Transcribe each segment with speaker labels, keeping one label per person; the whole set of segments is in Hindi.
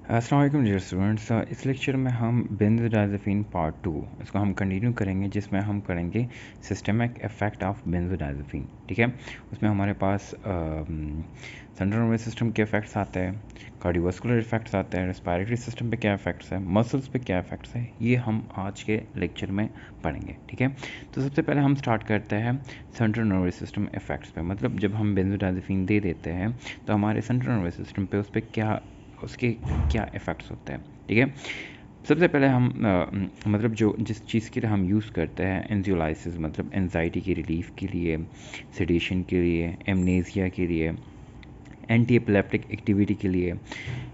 Speaker 1: अस्सलाम वालेकुम डियर स्टूडेंट्स। इस लेक्चर में हम बेंजोडाइज़ेपिन पार्ट 2 इसको हम कंटिन्यू करेंगे, जिसमें हम करेंगे सिस्टमिक इफ़ेक्ट ऑफ बेंजोडाइज़ेपिन। ठीक है, उसमें हमारे पास सेंट्रल नर्वस सिस्टम के इफ़ेक्ट्स आते हैं, कार्डियोवास्कुलर इफ़ेक्ट्स आते हैं, रेस्पिरेटरी सिस्टम पे क्या इफ़ेक्ट्स है, मसल्स पे क्या इफ़ेक्ट्स है, ये हम आज के लेक्चर में पढ़ेंगे। ठीक है, तो सबसे पहले हम स्टार्ट करते हैं सेंट्रल नर्वस सिस्टम इफ़ेक्ट्स पे। मतलब जब हम बेंजोडाइज़ेपिन दे देते हैं तो हमारे सेंट्रल नर्वस सिस्टम पे उसके क्या इफ़ेक्ट्स होते हैं। ठीक है, सबसे पहले हम मतलब जो जिस चीज़ के लिए हम यूज़ करते हैं एंजियोलाइसिस, मतलब एंजाइटी की रिलीफ के लिए, सेडेशन के लिए, एमनेसिया के लिए, एंटी एपिलेप्टिक एक्टिविटी के लिए,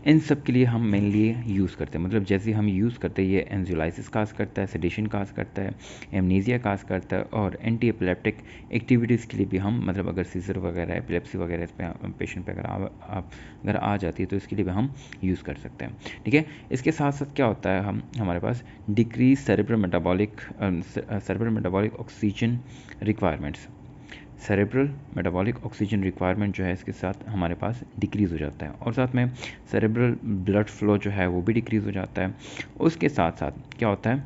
Speaker 1: इन सब के लिए हम मेनली यूज़ करते हैं। मतलब जैसे हम यूज़ करते हैं, ये एंजियोलाइसिस काज करता है, सेडेशन काज करता है, एमनेसिया काज करता है, और एंटी एपिलेप्टिक एक्टिविटीज़ के लिए भी हम, मतलब अगर सीजर वगैरह, एपिलेप्सी वगैरह इस पर पेशेंट पे अगर आ जाती है तो इसके लिए भी हम यूज़ कर सकते हैं। ठीक है, इसके साथ साथ क्या होता है, हमारे पास decrease cerebral metabolic oxygen requirements, cerebral metabolic oxygen requirement जो है इसके साथ हमारे पास डिक्रीज़ हो जाता है, और साथ में सेरेब्रल ब्लड फ्लो जो है वो भी डिक्रीज़ हो जाता है। उसके साथ साथ क्या होता है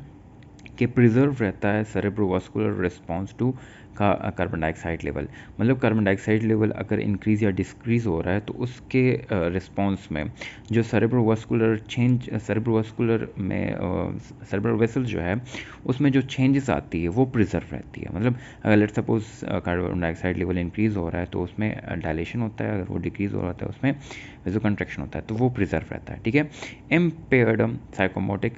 Speaker 1: कि प्रिजर्व रहता है सेरेब्रोवास्कुलर रिस्पॉन्स टू का कार्बन डाइऑक्साइड लेवल। मतलब कार्बन डाइऑक्साइड लेवल अगर इंक्रीज़ या डिक्रीज़ हो रहा है तो उसके रिस्पॉन्स में जो सेरेब्रोवास्कुलर में सेरेब्रल वेसल जो है उसमें जो चेंजेस आती है वो प्रिजर्व रहती है। मतलब अगर let suppose carbon dioxide level increase हो रहा है तो उसमें डायलेशन होता है, अगर वो डिक्रीज़ हो रहा है उसमें वेजो कंट्रैक्शन होता है, तो वो प्रिजर्व रहता है। ठीक है, इम्पेयर्ड साइकोमोटिक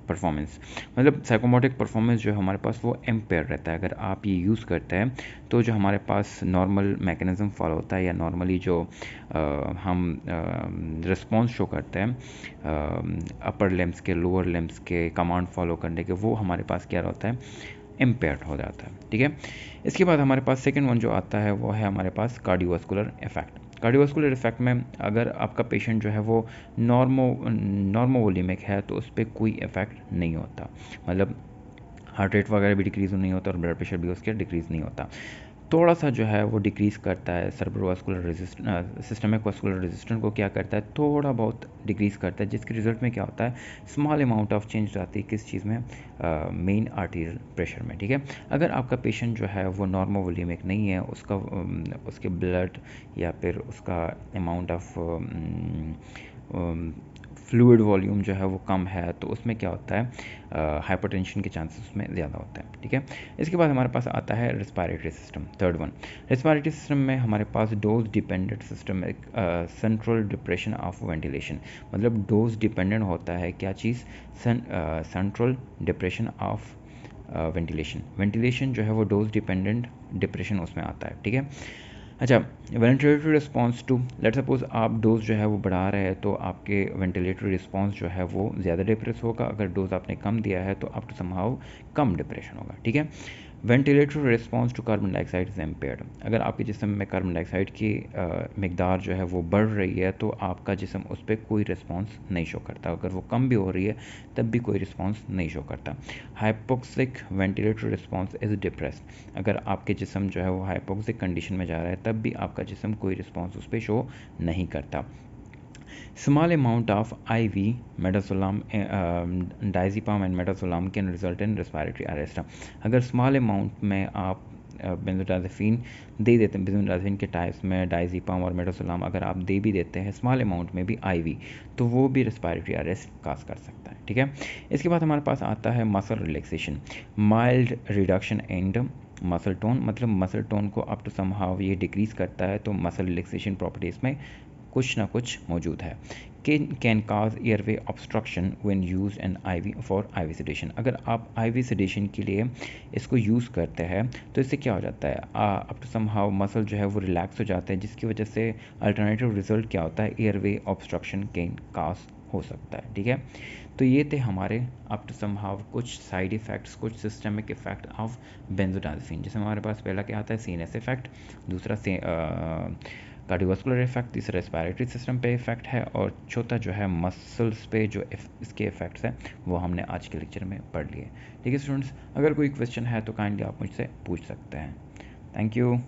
Speaker 1: परफॉर्मेंस, मतलब साइकोमोटिक परफॉर्मेंस जो है हमारे पास वो एम्पेयर रहता है। अगर आप ये यूज़ करते हैं तो जो हमारे पास नॉर्मल मैकेनिज़्म फॉलो होता है, या नॉर्मली जो हम रिस्पॉन्स शो करते हैं अपर लिम्स के, लोअर लिम्स के कमांड फॉलो करने के, वो हमारे पास क्या होता है, इम्पेयर्ड हो जाता है। ठीक है, इसके बाद हमारे पास सेकेंड वन जो आता है वो है हमारे पास कार्डियोवास्कुलर इफेक्ट। कार्डियोवास्कुलर इफेक्ट में अगर आपका पेशेंट जो है वो नॉर्मोवोलिमिक है तो उस पर कोई इफेक्ट नहीं होता। मतलब हार्ट रेट वगैरह भी डिक्रीज़ नहीं होता और ब्लड प्रेशर भी उसके डिक्रीज़ नहीं होता। थोड़ा सा जो है वो डिक्रीज़ करता है सेरेब्रोवास्कुलर सिस्टमिक वास्कुलर रेजिस्टेंस को क्या करता है, थोड़ा बहुत डिक्रीज़ करता है, जिसके रिजल्ट में क्या होता है, स्मॉल अमाउंट ऑफ चेंज आती है किस चीज़ में, मेन आर्टीरियल प्रेशर में। ठीक है, अगर आपका पेशेंट जो है वो नॉर्मोवोलिमिक नहीं है, उसके ब्लड या फिर उसका अमाउंट ऑफ फ्लूइड वॉल्यूम जो है वो कम है, तो उसमें क्या होता है, हाइपरटेंशन के चांसेस उसमें ज़्यादा होता है। ठीक है, इसके बाद हमारे पास आता है respiratory system, third one. Respiratory system में हमारे पास डोज डिपेंडेंट सिस्टम, एक सेंट्रल डिप्रेशन ऑफ वेंटिलेशन। मतलब डोज डिपेंडेंट होता है क्या चीज़, सेंट्रल डिप्रेशन ऑफ वेंटिलेशन जो है वो डोज डिपेंडेंट डिप्रेशन उसमें आता है। ठीक है, अच्छा, ventilatory response to, let suppose आप डोज जो है वो बढ़ा रहे हैं तो आपके वेंटिलेटरी रिस्पॉन्स जो है वो ज़्यादा डिप्रेस होगा, अगर डोज आपने कम दिया है तो आप तो समहाउ कम डिप्रेशन होगा। ठीक है, ventilatory response to carbon dioxide is impaired. अगर आपके जिस्म में कार्बन डाइऑक्साइड की मकदार जो है वो बढ़ रही है तो आपका जिस्म उस पर कोई रिस्पॉन्स नहीं शो करता, अगर वो कम भी हो रही है तब भी कोई रिस्पॉन्स नहीं शो करता। Hypoxic ventilatory response is depressed. अगर आपके जिस्म जो है वो हाइपोक्सिक कंडीशन में जा रहा है तब भी आपका जिस्म कोई रिस्पॉन्स उस पर शो नहीं करता। Small amount of IV midazolam, diazepam and midazolam can result in respiratory arrest. अगर स्मॉल अमाउंट में आप बेंजोडाइज़ेपिन दे देते हैं, बेंजोडाइज़ेपिन के टाइप्स में डायज़ेपाम और मिडाज़ोलाम अगर आप दे भी देते हैं स्मॉल अमाउंट में भी आईवी, तो वो भी रेस्पिरेटरी अरेस्ट काज कर सकता है। ठीक है, इसके बाद हमारे पास आता है muscle relaxation, mild reduction and muscle tone. मतलब मसल टोन को अप टू समहाउ ये डिक्रीज़ करता है, तो मसल रिलैक्सेशन प्रॉपर्टीज़ में कुछ ना कुछ मौजूद है। Can cause airway obstruction when use an IV for IV sedation. अगर आप आईवी सेडेशन के लिए इसको यूज़ करते हैं तो इससे क्या हो जाता है, अप टू समहाउ मसल जो है वो रिलैक्स हो जाते हैं, जिसकी वजह से अल्टरनेटिव रिजल्ट क्या होता है, एयरवे ऑब्स्ट्रक्शन कैन काज हो सकता है। ठीक है, तो ये थे हमारे अप टू समहाउ कुछ साइड इफ़ेक्ट्स, कुछ सिस्टमिक इफ़ेक्ट ऑफ बेंजोडाइज़ेपिन। जैसे हमारे पास पहला क्या आता है, सीएनएस इफ़ेक्ट, दूसरा कार्डियोवास्कुलर इफेक्ट, तीसरा रेस्पिरेटरी सिस्टम पे इफेक्ट है, और चौथा जो है मसल्स पे जो इसके इफेक्ट्स हैं वो हमने आज के लेक्चर में पढ़ लिए। ठीक है स्टूडेंट्स, अगर कोई क्वेश्चन है तो काइंडली आप मुझसे पूछ सकते हैं। Thank you.